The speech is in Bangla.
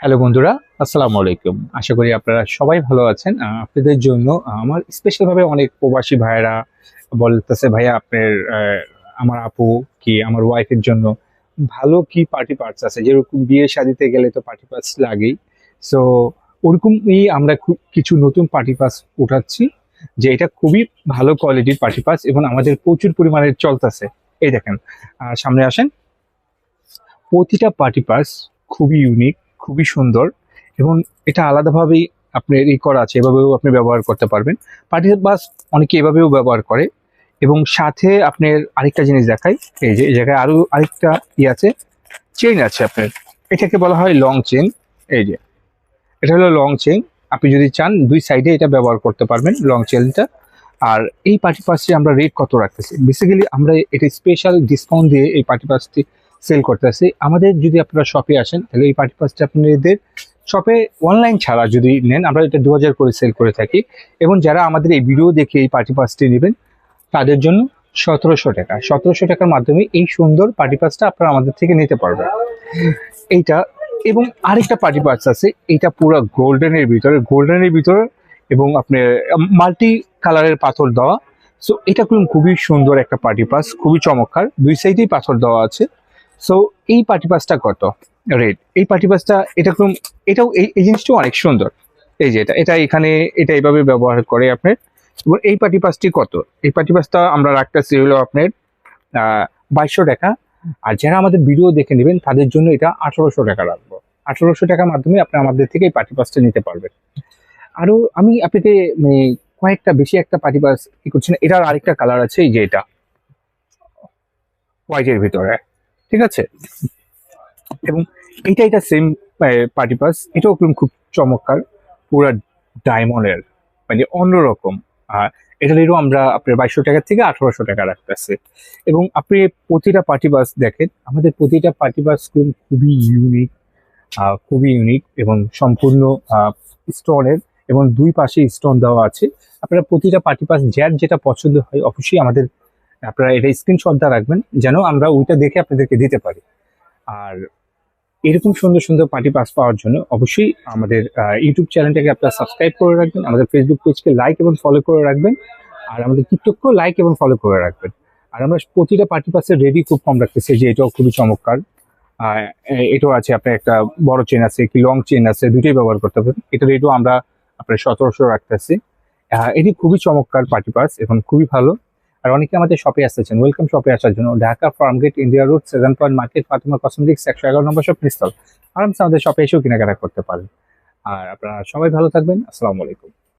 হ্যালো বন্ধুরা, আসসালামু আলাইকুম। আশা করি আপনারা সবাই ভালো আছেন। আপনাদের জন্য আমার স্পেশাল ভাবে অনেক প্রবাসী ভাইয়েরা বলতেছে, ভাইয়া আপনার আমার আপু কি আমার ওয়াইফের জন্য ভালো কি পার্টি পার্টস আছে, যেরকম বিয়ে শাদিতে গেলে তো পার্টি পার্টস লাগেই। সো ওরকমই আমরা খুব কিছু নতুন পার্টি পার্টস উঠাচ্ছি, যে এটা খুবই ভালো কোয়ালিটির পার্টি পার্টস এবং আমাদের প্রচুর পরিমাণে চলতেছে। এই দেখেন, সামনে আসেন। প্রতিটা পার্টি পার্টস খুবই ইউনিক, খুবই সুন্দর এবং এটা আলাদাভাবেই আপনার করা আছে, এভাবেও আপনি ব্যবহার করতে পারবেন। পার্টি বাস অনেকে এভাবেও ব্যবহার করে। এবং সাথে আপনার আরেকটা জিনিস দেখাই, এই যে এই জায়গায় আরো আরেকটা আছে, চেইন আছে আপনার। এটাকে বলা হয় লং চেইন। এই যে এটা হলো লং চেইন, আপনি যদি চান দুই সাইডে এটা ব্যবহার করতে পারবেন লং চেইনটা। আর এই পার্টি পাসটি আমরা রেট কত রাখতেছি, বেসিক্যালি আমরা এটা স্পেশাল ডিসকাউন্ট দিয়ে এই পার্টি পাসটি সেল করতেছি। আমাদের যদি আপনারা শপে আসেন তাহলে এই পার্টি পাসটি আপনাদের শপে অনলাইন ছাড়া যদি নেন, আমরা এটা 2000 করে সেল করে থাকি। এবং যারা আমাদের এই ভিডিও দেখে এই পার্টি পাসটি নেবেন তাদের জন্য 1700 টাকা, 1700 টাকার মাধ্যমে এই সুন্দর পার্টি পাসটা আপনারা আমাদের থেকে নিতে পারবেন। এইটা এবং আরেকটা পার্টি পার্টস আছে, এটা পুরো গোল্ডেনের ভিতরে এবং আপনার মাল্টি কালারের পাথর দেওয়া। সো এটা খুবই সুন্দর একটা পার্টি পাস, খুবই চমৎকার, দুই সাইডেই পাথর দেওয়া আছে। সো এই পার্টি পাসটা কত রেট? এই পার্টি পাসটা এটাও এই জিনিসটাও অনেক সুন্দর। এই যে এটা এখানে এটা এইভাবে ব্যবহার করে আপনার। এবং এই পার্টি পাসটি কত? এই পার্টি পাসটা আমরা রাখতেছি হলো আপনার 2200 টাকা। আর যারা আমাদের ভিডিও দেখে নেবেন তাদের জন্য এটা 1800 টাকা রাখবো। 1800 টাকার মাধ্যমে আপনি আমাদের থেকে এই পার্টি পাসটা নিতে পারবেন। আরো আমি আপনাকে কয়েকটা বেশি একটা পার্টি পাস কি করছি না, এটার আরেকটা কালার আছে, এই যে এটা হোয়াইটের ভিতরে, ঠিক আছে। এবং এটা সেম পার্টি পাস, এটাও খুব চমৎকার, পুরা ডায়মন্ডের, মানে অন্যরকম। আর এটা রেটও আমরা আপনার 2200 টাকা থেকে 1800 টাকা রাখতেছি। এবং আপনি প্রতিটা পার্টি বাস দেখেন, আমাদের প্রতিটা পার্টি বাস খুবই ইউনিক এবং সম্পূর্ণ স্টোনের, এবং দুই পাশে স্টোন দেওয়া আছে। আপনারা প্রতিটা পার্টি পাস যার যেটা পছন্দ হয় অবশ্যই আমাদের আপনারা এটা স্ক্রিনশটটা রাখবেন, যেন আমরা ওইটা দেখে আপনাদেরকে দিতে পারি। আর এরকম সুন্দর সুন্দর পার্টি পাস পাওয়ার জন্য অবশ্যই আমাদের ইউটিউব চ্যানেলটাকে আপনারা সাবস্ক্রাইব করে রাখবেন, আমাদের ফেসবুক পেজকে লাইক এবং ফলো করে রাখবেন, আর আমাদের টিকটককেও লাইক এবং ফলো করে রাখবেন। আর আমরা প্রতিটা পার্টি পাসের রেডি খুব কম রাখতেছি, যে এটাও খুবই চমৎকার। এটাও আছে আপনার, একটা বড় চেন আছে, কি লং চেন আছে, দুটোই ব্যবহার করতে পারেন। এটা রেটও আমরা আপনার 1700 রাখতেছি। এটি খুবই চমৎকার পার্টি পাস এবং খুবই ভালো। আর অনেকে আমাদের শপে আসতেছেন, ওয়েলকাম শপে আসার জন্য। Dhaka Farmgate, India road, 7 point market, Fatima cosmetics, 111 নম্বর শপ, নিস্তল। আরামসে আমাদের শপে এসেও কেনাকাটা করতে পারেন। আর আপনারা সবাই ভালো থাকবেন। আসসালামু আলাইকুম।